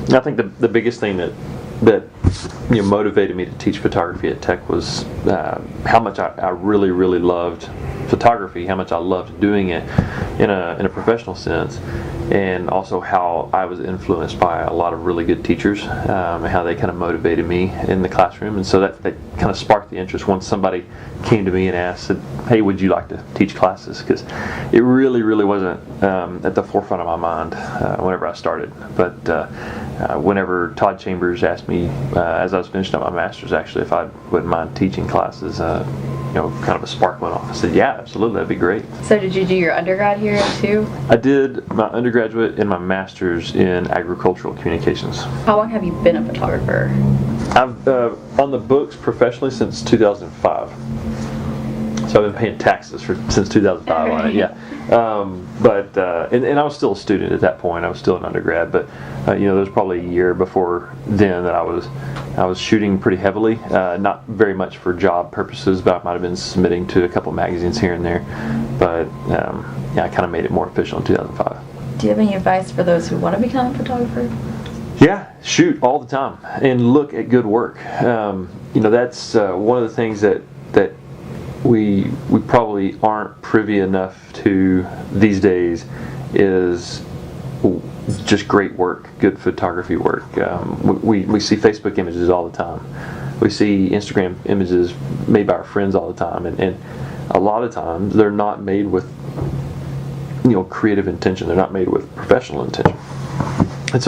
I think the biggest thing that motivated me to teach photography at Tech was how much I really loved photography, how much I loved doing it in a professional sense, and also how I was influenced by a lot of really good teachers, and how they kind of motivated me in the classroom. And so that kind of sparked the interest once somebody came to me and said, hey, would you like to teach classes? Because it really wasn't at the forefront of my mind whenever I started. But whenever Todd Chambers asked me, as I was finishing up my master's actually, if I wouldn't mind teaching classes, kind of a spark went off. I said, yeah, absolutely, that'd be great. So did you do your undergrad here too? I did my undergraduate and my master's in agricultural communications. How long have you been a photographer? I've on the books professionally since 2005. So I've been paying taxes since 2005 on it, yeah. And I was still a student at that point. I was still an undergrad, but there was probably a year before then that I was shooting pretty heavily. Not very much for job purposes, but I might have been submitting to a couple magazines here and there. But I kind of made it more official in 2005. Do you have any advice for those who want to become a photographer? Yeah, shoot all the time and look at good work. That's one of the things that we probably aren't privy enough to these days is just great work, good photography work. We see Facebook images all the time. We see Instagram images made by our friends all the time, and a lot of times they're not made with creative intention. They're not made with professional intention. And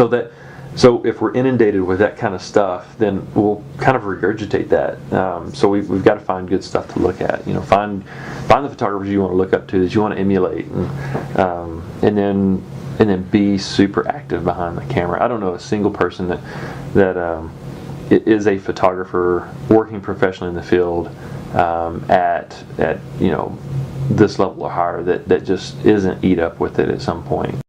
so if we're inundated with that kind of stuff, then we'll kind of regurgitate that. So we've got to find good stuff to look at. Find the photographers you want to look up to, that you want to emulate, and then be super active behind the camera. I don't know a single person that is a photographer working professionally in the field at this level or higher that just isn't eat up with it at some point.